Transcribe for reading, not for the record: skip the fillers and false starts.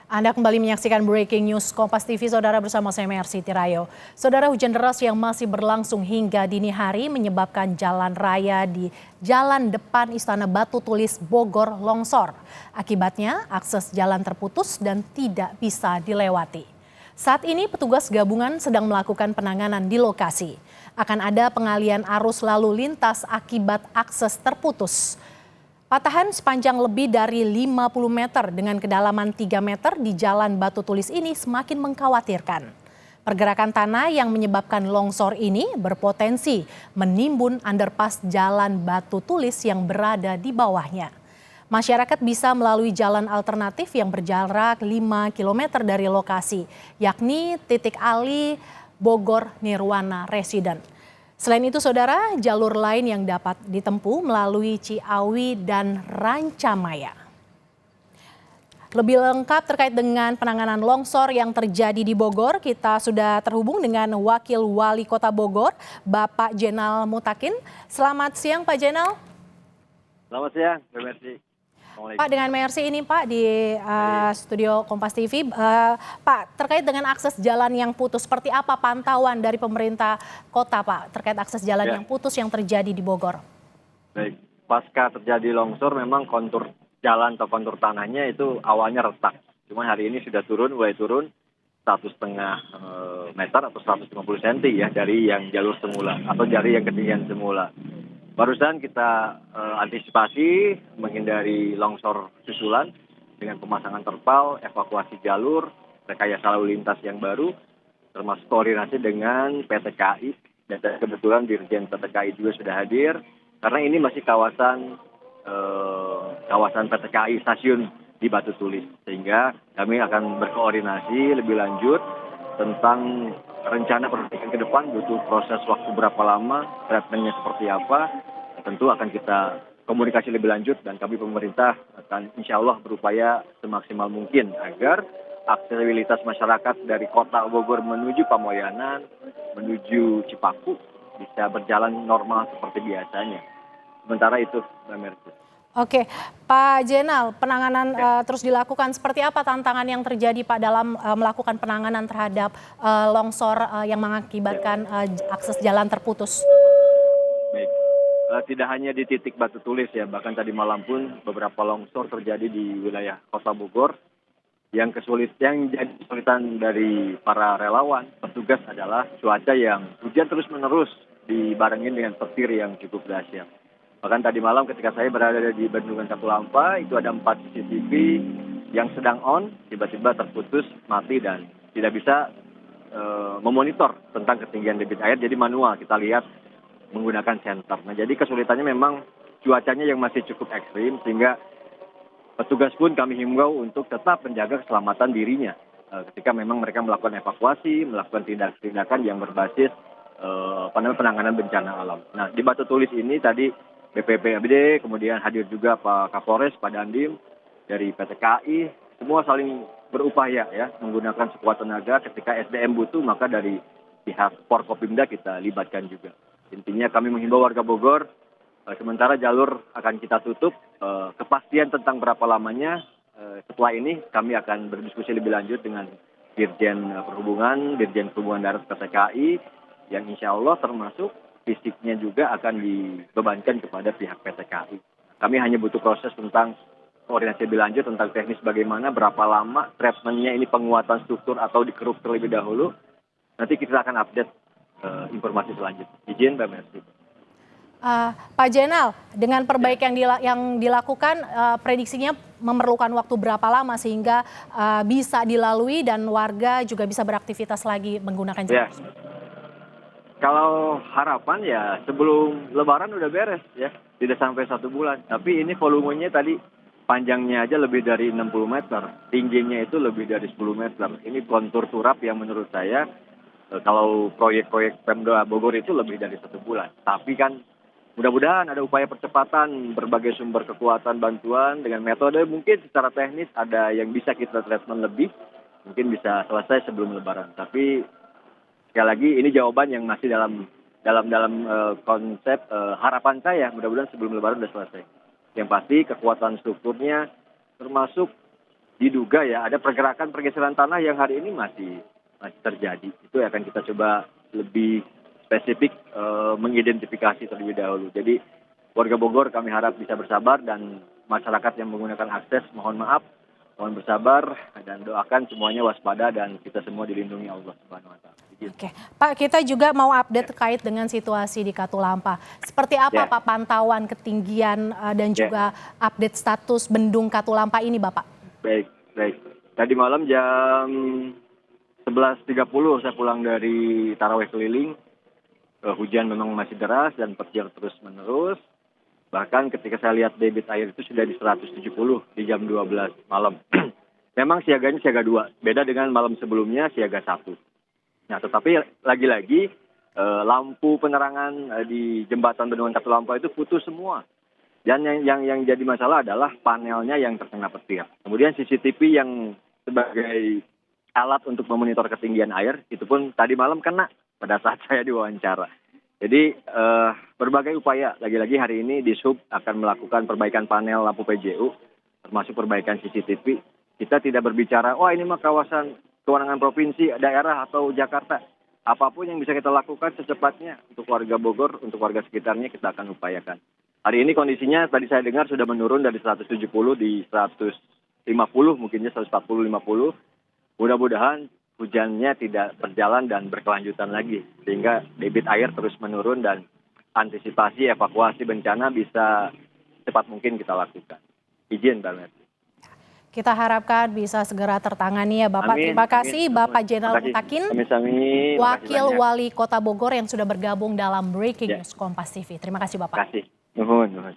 Anda kembali menyaksikan Breaking News Kompas TV, Saudara, bersama saya Mercy Tirayo. Saudara, hujan deras yang masih berlangsung hingga dini hari menyebabkan jalan raya di jalan depan Istana Batu Tulis Bogor longsor. Akibatnya akses jalan terputus dan tidak bisa dilewati. Saat ini petugas gabungan sedang melakukan penanganan di lokasi. Akan ada pengalian arus lalu lintas akibat akses terputus. Patahan sepanjang lebih dari 50 meter dengan kedalaman 3 meter di Jalan Batu Tulis ini semakin mengkhawatirkan. Pergerakan tanah yang menyebabkan longsor ini berpotensi menimbun underpass Jalan Batu Tulis yang berada di bawahnya. Masyarakat bisa melalui jalan alternatif yang berjarak 5 km dari lokasi, yakni titik Ali Bogor Nirwana Residen. Selain itu, Saudara, jalur lain yang dapat ditempuh melalui Ciawi dan Rancamaya. Lebih lengkap terkait dengan penanganan longsor yang terjadi di Bogor, kita sudah terhubung dengan Wakil Wali Kota Bogor, Bapak Jenal Mutakin. Selamat siang, Pak Jenal. Selamat siang, Mbak Mercy. Pak, dengan Mercy ini Pak di studio Kompas TV. Pak, terkait dengan akses jalan yang putus, seperti apa pantauan dari pemerintah kota Pak terkait akses jalan yang putus yang terjadi di Bogor? Baik, pasca terjadi longsor memang kontur jalan atau kontur tanahnya itu awalnya retak. Cuma hari ini sudah mulai turun 1,5 meter atau 150 cm ya dari yang jalur semula atau dari yang ketinggian semula. Barusan kita antisipasi menghindari longsor susulan dengan pemasangan terpal, evakuasi jalur, rekayasa lalu lintas yang baru, termasuk koordinasi dengan PT KAI. Dan kebetulan Dirjen PT KAI juga sudah hadir, karena ini masih kawasan PT KAI stasiun di Batu Tulis. Sehingga kami akan berkoordinasi lebih lanjut tentang rencana perbaikan ke depan, butuh proses waktu berapa lama, treatmentnya seperti apa, tentu akan kita komunikasi lebih lanjut dan kami pemerintah akan insya Allah berupaya semaksimal mungkin agar aksesibilitas masyarakat dari kota Bogor menuju Pamoyanan, menuju Cipaku bisa berjalan normal seperti biasanya. Sementara itu, Mbak Mercy. Oke, Pak Jenal, penanganan terus dilakukan. Seperti apa tantangan yang terjadi Pak dalam melakukan penanganan terhadap longsor yang mengakibatkan akses jalan terputus? Baik, tidak hanya di titik Batu Tulis ya, bahkan tadi malam pun beberapa longsor terjadi di wilayah Kota Bogor. Yang jadi kesulitan dari para relawan, petugas adalah cuaca yang hujan terus-menerus dibarengin dengan petir yang cukup dahsyat. Bahkan tadi malam ketika saya berada di Bendungan Katulampa, itu ada 4 CCTV yang sedang on, tiba-tiba terputus, mati dan tidak bisa memonitor tentang ketinggian debit air, jadi manual kita lihat menggunakan sensor. Nah, jadi kesulitannya memang cuacanya yang masih cukup ekstrim, sehingga petugas pun kami himbau untuk tetap menjaga keselamatan dirinya ketika memang mereka melakukan evakuasi, melakukan tindakan yang berbasis penanganan bencana alam. Nah, di Batu Tulis ini tadi BPBD, kemudian hadir juga Pak Kapolres, Pak Dandim, dari PT KAI, semua saling berupaya ya menggunakan sekuat tenaga. Ketika SDM butuh, maka dari pihak Forkopimda kita libatkan juga. Intinya kami menghimbau warga Bogor, sementara jalur akan kita tutup, kepastian tentang berapa lamanya, setelah ini kami akan berdiskusi lebih lanjut dengan Dirjen Perhubungan Darat PT KAI, yang insya Allah termasuk fisiknya juga akan dibebankan kepada pihak PT KAI. Kami hanya butuh proses tentang koordinasi lebih lanjut tentang teknis bagaimana, berapa lama treatmentnya ini penguatan struktur atau dikeruk terlebih dahulu. Nanti kita akan update informasi selanjutnya. Izin Mbak Mercy. Pak Jenal, dengan perbaikan yang dilakukan, prediksinya memerlukan waktu berapa lama sehingga bisa dilalui dan warga juga bisa beraktivitas lagi menggunakan jalan tersebut? Kalau harapan ya sebelum Lebaran udah beres ya, tidak sampai 1 bulan. Tapi ini volumenya tadi panjangnya aja lebih dari 60 meter, tingginya itu lebih dari 10 meter. Ini kontur turap yang menurut saya kalau proyek-proyek Pemda Bogor itu lebih dari 1 bulan. Tapi kan mudah-mudahan ada upaya percepatan berbagai sumber kekuatan bantuan dengan metode mungkin secara teknis ada yang bisa kita treatment lebih, mungkin bisa selesai sebelum Lebaran. Tapi sekali lagi ini jawaban yang masih dalam konsep harapan saya, mudah-mudahan sebelum Lebaran sudah selesai. Yang pasti kekuatan strukturnya termasuk diduga ya ada pergerakan pergeseran tanah yang hari ini masih terjadi. Itu akan kita coba lebih spesifik mengidentifikasi terlebih dahulu. Jadi warga Bogor kami harap bisa bersabar dan masyarakat yang menggunakan akses mohon maaf, mohon bersabar dan doakan semuanya waspada dan kita semua dilindungi Allah Subhanahu wa taala. Oke, Pak, kita juga mau update terkait dengan situasi di Katulampa. Seperti apa Pak pantauan ketinggian dan juga update status bendung Katulampa ini, Bapak? Baik. Tadi malam jam 11.30 saya pulang dari tarawih keliling. Hujan memang masih deras dan petir terus menerus. Bahkan ketika saya lihat debit air itu sudah di 170 di jam 12 malam. Memang siaganya siaga 2, beda dengan malam sebelumnya siaga 1. Nah, tetapi lagi-lagi lampu penerangan di jembatan Bendungan Katulampa itu putus semua. Dan yang jadi masalah adalah panelnya yang terkena petir. Kemudian CCTV yang sebagai alat untuk memonitor ketinggian air itu pun tadi malam kena pada saat saya diwawancara. Jadi berbagai upaya lagi-lagi hari ini Dishub akan melakukan perbaikan panel lampu PJU termasuk perbaikan CCTV. Kita tidak berbicara, wah ini mah kawasan kewenangan provinsi, daerah atau Jakarta. Apapun yang bisa kita lakukan secepatnya untuk warga Bogor, untuk warga sekitarnya kita akan upayakan. Hari ini kondisinya tadi saya dengar sudah menurun dari 170 di 150 mungkinnya 140-50. Mudah-mudahan hujannya tidak berjalan dan berkelanjutan lagi sehingga debit air terus menurun dan antisipasi evakuasi bencana bisa cepat mungkin kita lakukan. Izin Mbak Mercy. Kita harapkan bisa segera tertangani ya Bapak. Amin, Terima kasih amin. Bapak Jenderal Mutakin, Wakil Wali Kota Bogor yang sudah bergabung dalam Breaking News Kompas TV. Terima kasih Bapak. Terima kasih. Nuhun.